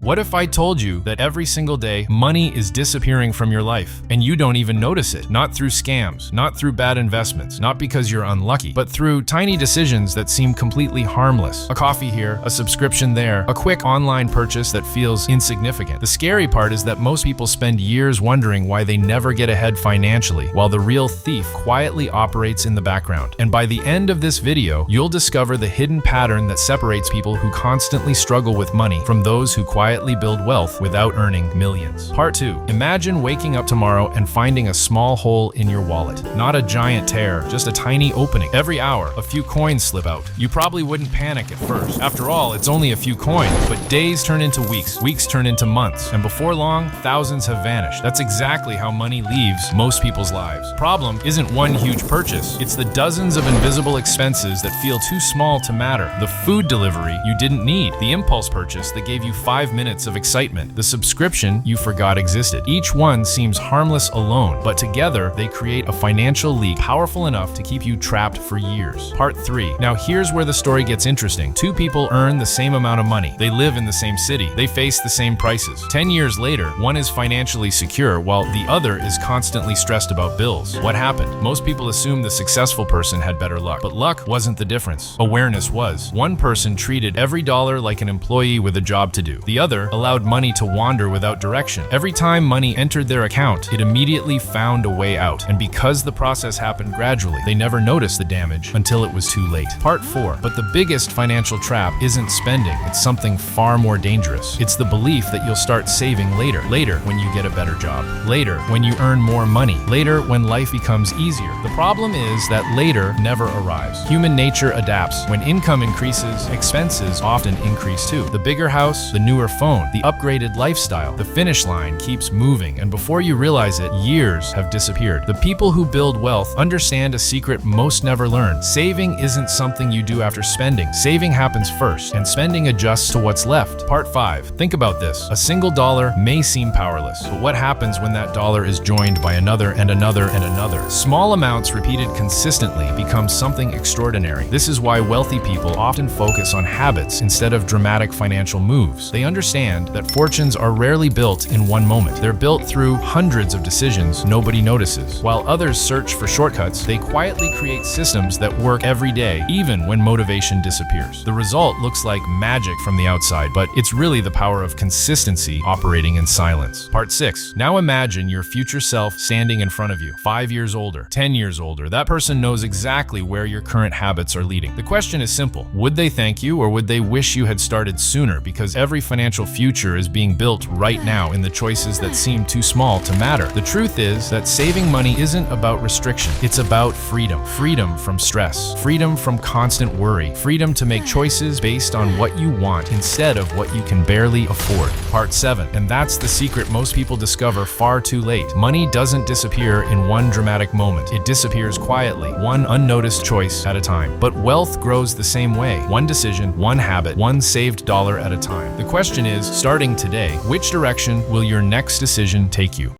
What if I told you that every single day, money is disappearing from your life, and you don't even notice it? Not through scams, not through bad investments, not because you're unlucky, but through tiny decisions that seem completely harmless. A coffee here, a subscription there, a quick online purchase that feels insignificant. The scary part is that most people spend years wondering why they never get ahead financially, while the real thief quietly operates in the background. And by the end of this video, you'll discover the hidden pattern that separates people who constantly struggle with money from those who quietly build wealth without earning millions. Part 2. Imagine waking up tomorrow and finding a small hole in your wallet. Not a giant tear, just a tiny opening. Every hour, a few coins slip out. You probably wouldn't panic at first. After all, it's only a few coins, but days turn into weeks, weeks turn into months, and before long, thousands have vanished. That's exactly how money leaves most people's lives. Problem isn't one huge purchase, it's the dozens of invisible expenses that feel too small to matter. The food delivery you didn't need, the impulse purchase that gave you 5 minutes of excitement, the subscription you forgot existed. Each one seems harmless alone, but together they create a financial leak powerful enough to keep you trapped for years. Part 3. Now here's where the story gets interesting. Two people earn the same amount of money. They live in the same city. They face the same prices. 10 years later, one is financially secure while the other is constantly stressed about bills. What happened? Most people assume the successful person had better luck, but luck wasn't the difference. Awareness was. One person treated every dollar like an employee with a job to do. The other allowed money to wander without direction. Every time money entered their account, it immediately found a way out. And because the process happened gradually, they never noticed the damage until it was too late. Part 4. But the biggest financial trap isn't spending, it's something far more dangerous. It's the belief that you'll start saving later. Later when you get a better job. Later when you earn more money. Later when life becomes easier. The problem is that later never arrives. Human nature adapts. When income increases, expenses often increase too. The bigger house, the newer phone, the upgraded lifestyle, the finish line keeps moving, and before you realize it, years have disappeared. The people who build wealth understand a secret most never learn. Saving isn't something you do after spending. Saving happens first, and spending adjusts to what's left. Part 5. Think about this. A single dollar may seem powerless, but what happens when that dollar is joined by another and another and another? Small amounts repeated consistently become something extraordinary. This is why wealthy people often focus on habits instead of dramatic financial moves. They understand that fortunes are rarely built in one moment. They're built through hundreds of decisions nobody notices. While others search for shortcuts, they quietly create systems that work every day, even when motivation disappears. The result looks like magic from the outside, but it's really the power of consistency operating in silence. Part 6. Now imagine your future self standing in front of you, 5 years older, 10 years older. That person knows exactly where your current habits are leading. The question is simple. Would they thank you, or would they wish you had started sooner? Because every financial future is being built right now in the choices that seem too small to matter. The truth is that saving money isn't about restriction. It's about freedom. Freedom from stress. Freedom from constant worry. Freedom to make choices based on what you want instead of what you can barely afford. Part 7. And that's the secret most people discover far too late. Money doesn't disappear in one dramatic moment. It disappears quietly, one unnoticed choice at a time. But wealth grows the same way. One decision, one habit, one saved dollar at a time. The question is, starting today, which direction will your next decision take you?